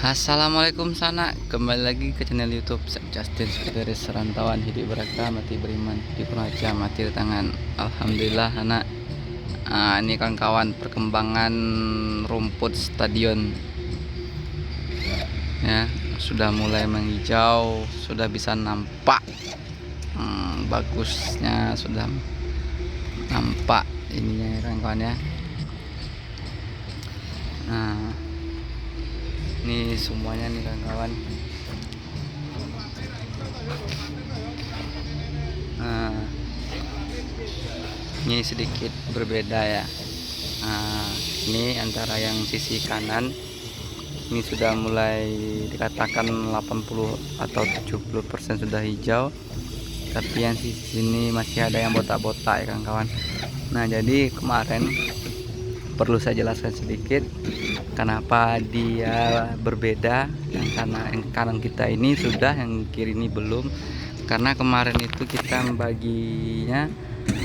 Assalamualaikum sana, kembali lagi ke channel YouTube Justin dari Serantauan Hidup Beragam Mati Beriman di Puraja Mati di Tangan. Alhamdulillah anak. Ini kawan-kawan perkembangan rumput stadion ya, sudah mulai menghijau, sudah bisa nampak bagusnya, sudah nampak ininya ya kawan-kawan ya. Nah, ini semuanya nih kawan-kawan. Nah, ini sedikit berbeda ya. Nah, ini antara yang sisi kanan ini sudah mulai dikatakan 80 atau 70% sudah hijau, tapi yang sisi sini masih ada yang botak-botak ya kawan-kawan. Nah, jadi kemarin perlu saya jelaskan sedikit kenapa dia berbeda. Yang kanan kita ini sudah, yang kiri ini belum, karena kemarin itu kita membaginya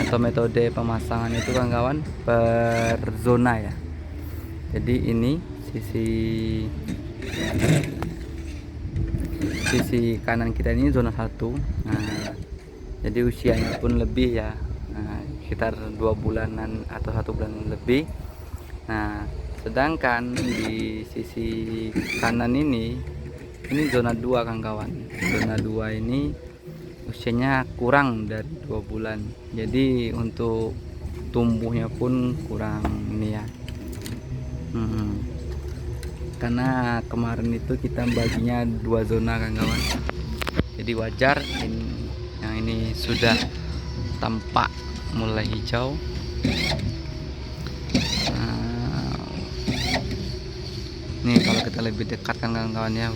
atau metode pemasangan itu kawan-kawan per zona ya. Jadi ini sisi kanan kita ini zona 1. Nah, jadi usianya pun lebih ya, sekitar 2 bulanan atau 1 bulan lebih. Nah, sedangkan di sisi kanan ini zona 2 kawan-kawan. Zona 2 ini usianya kurang dari 2 bulan. Jadi untuk tumbuhnya pun kurang ini ya. Karena kemarin itu kita baginya 2 zona kawan-kawan. Jadi wajar yang ini sudah tampak mulai hijau. Nih kalau kita lebih dekat kan kawan-kawan ya,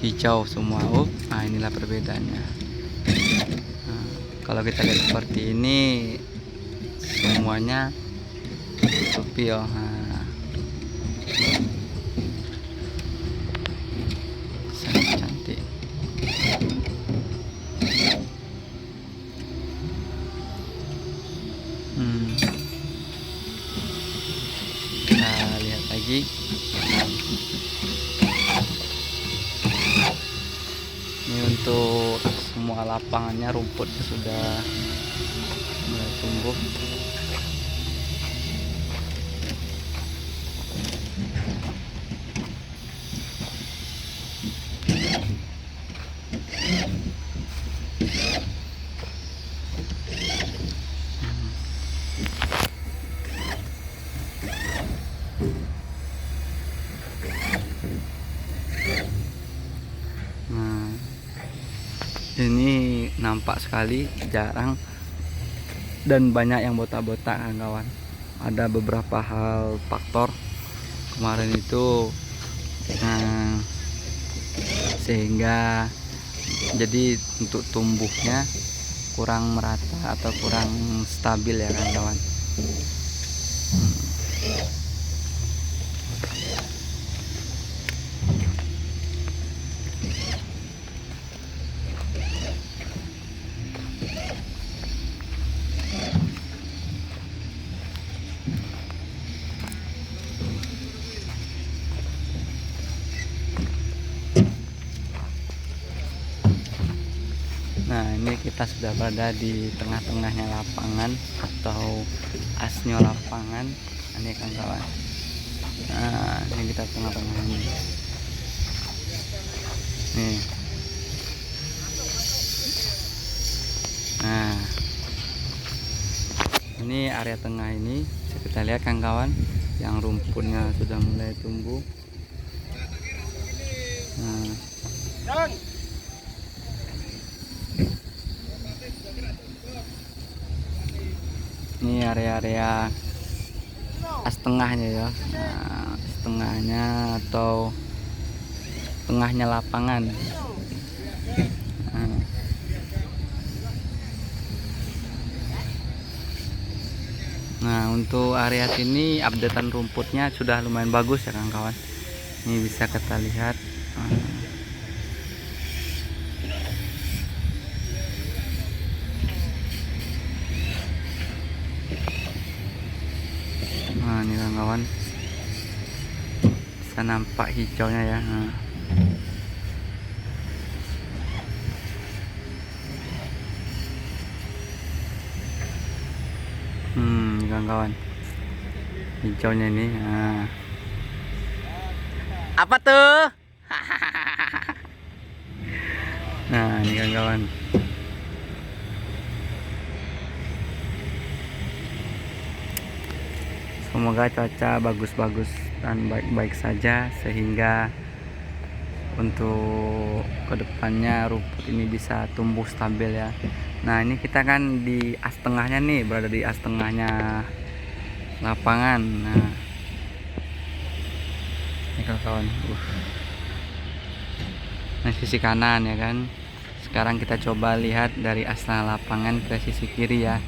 hijau semua. Nah inilah perbedaannya. Nah, kalau kita lihat seperti ini semuanya tutupi ya. Sangat cantik. Kita lihat lagi. Ini untuk semua lapangannya rumputnya sudah mulai tumbuh. Nah, ini nampak sekali jarang dan banyak yang botak-botak kawan. Ada beberapa hal faktor kemarin itu sehingga jadi untuk tumbuhnya kurang merata atau kurang stabil ya kawan. Nah, ini kita sudah berada di tengah-tengahnya lapangan atau asnya lapangan. Ini kawan-kawan. Nah, ini kita tengah-tengah ini. Nih. Nah, ini area tengah ini kita lihat kawan-kawan, yang rumputnya sudah mulai tumbuh. Nah, ini area-area setengahnya ya. Nah, setengahnya atau tengahnya lapangan. Nah, untuk area sini updatean rumputnya sudah lumayan bagus ya kawan-kawan. Ini bisa kita lihat. Nah, ini kawan-kawan bisa nampak hijaunya ya. Kawan-kawan, hijaunya ini. Apa tuh? Nah, ini kawan-kawan. Semoga cuaca bagus-bagus dan baik-baik saja, sehingga untuk kedepannya rumput ini bisa tumbuh stabil ya. Nah, ini kita kan di as tengahnya nih, berada di as tengahnya lapangan. Nah, ini kawan-kawan. Nah, sisi kanan ya kan. Sekarang kita coba lihat dari as lapangan ke sisi kiri ya.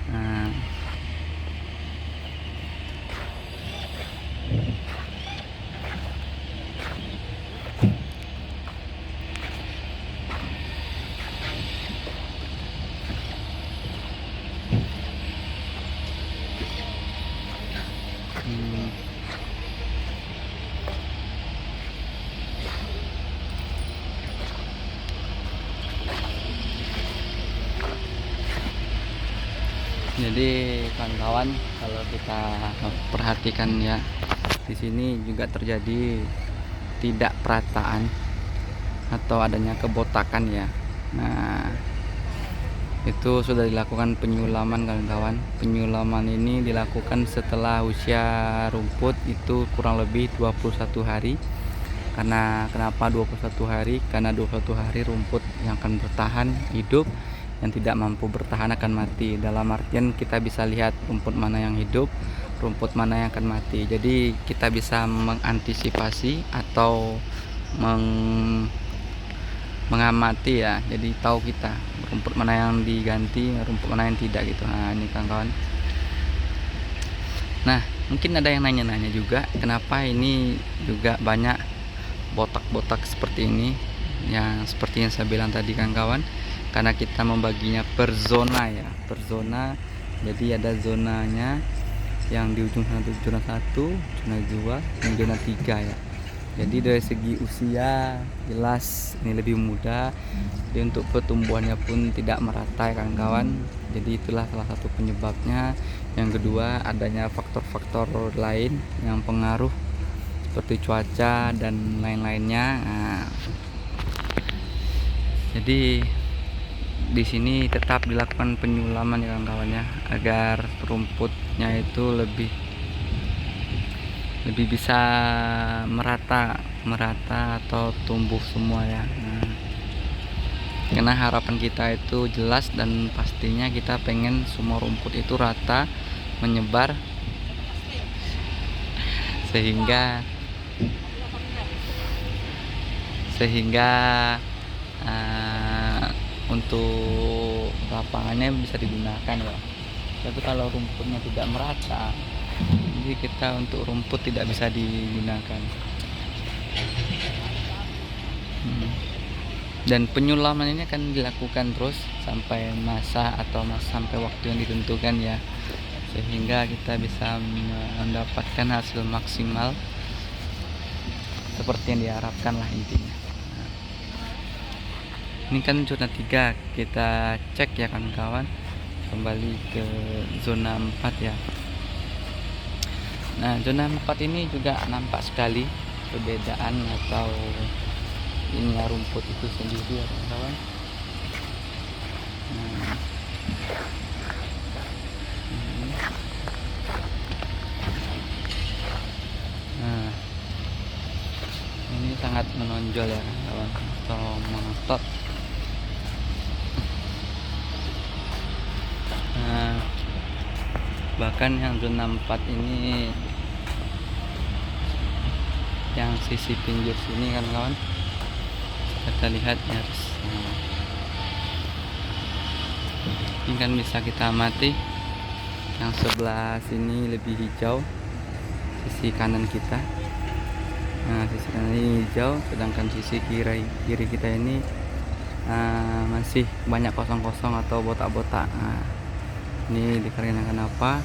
Nah, jadi kawan-kawan, kalau kita perhatikan ya, di sini juga terjadi tidak perataan atau adanya kebotakan ya. Nah, itu sudah dilakukan penyulaman kawan-kawan. Penyulaman ini dilakukan setelah usia rumput itu kurang lebih 21 hari. Kenapa 21 hari? Karena 21 hari rumput yang akan bertahan hidup, yang tidak mampu bertahan akan mati. Dalam artian kita bisa lihat rumput mana yang hidup, rumput mana yang akan mati. Jadi kita bisa mengantisipasi atau mengamati ya. Jadi tahu kita rumput mana yang diganti, rumput mana yang tidak gitu. Nah, ini kawan-kawan. Nah, mungkin ada yang nanya-nanya juga, kenapa ini juga banyak botak-botak seperti ini. Yang seperti yang saya bilang tadi kawan-kawan, karena kita membaginya per zona ya, per zona. Jadi ada zonanya yang di ujung sana, zona 1, zona 2, dan zona 3 ya. Jadi dari segi usia jelas ini lebih muda. Jadi untuk pertumbuhannya pun tidak merata ya kawan-kawan. Jadi itulah salah satu penyebabnya. Yang kedua, adanya faktor-faktor lain yang pengaruh seperti cuaca dan lain-lainnya. Nah, jadi di sini tetap dilakukan penyulaman ya kawan-kawan ya, agar rumputnya itu lebih bisa merata atau tumbuh semua ya. Nah, karena harapan kita itu jelas dan pastinya kita pengen semua rumput itu rata menyebar, sehingga untuk lapangannya bisa digunakan ya. Tapi kalau rumputnya tidak merata, jadi kita untuk rumput tidak bisa digunakan. Dan penyulaman ini akan dilakukan terus sampai sampai waktu yang ditentukan ya, sehingga kita bisa mendapatkan hasil maksimal seperti yang diharapkan lah intinya. Ini kan zona 3, kita cek ya kawan-kawan, kembali ke zona 4 ya. Nah, zona 4 ini juga nampak sekali perbedaan atau ini rumput itu sendiri ya kawan-kawan. Nah, ini sangat menonjol ya kawan, atau mengotot. Nah, bahkan yang zona 4 ini, yang sisi pinggir sini kan kawan, kita lihat nyaris. Ini kan bisa kita amati, yang sebelah sini lebih hijau, sisi kanan kita. Nah, sisi kanan ini hijau, sedangkan sisi kiri kita ini masih banyak kosong-kosong atau botak-botak. Nah, ini dikarenakan apa?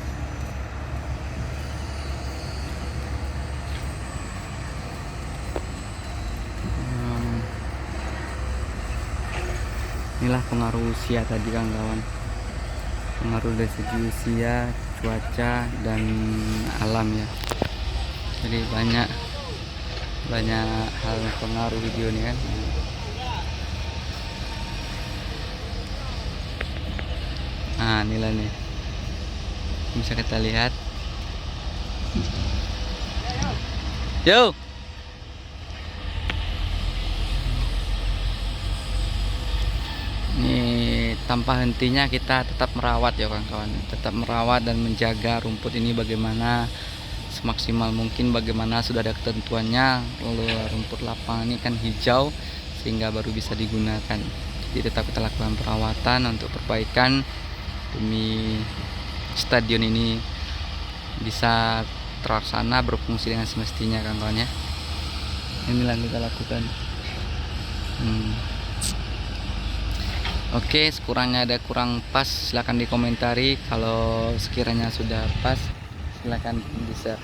Inilah pengaruh usia tadi kawan-kawan, pengaruh dari segi usia, cuaca, dan alam ya. Jadi banyak hal yang pengaruh video ini kan. Nah inilah nih, bisa kita lihat. Yo, ini tanpa hentinya kita tetap merawat ya kawan-kawan, tetap merawat dan menjaga rumput ini bagaimana semaksimal mungkin, bagaimana sudah ada ketentuannya. Lalu rumput lapangan ini kan hijau sehingga baru bisa digunakan. Jadi tetap kita lakukan perawatan untuk perbaikan demi stadion ini bisa terlaksana berfungsi dengan semestinya kawan-kawan ya. Inilah yang kita lakukan. Oke, sekurangnya ada kurang pas silahkan dikomentari. Kalau sekiranya sudah pas silahkan di share.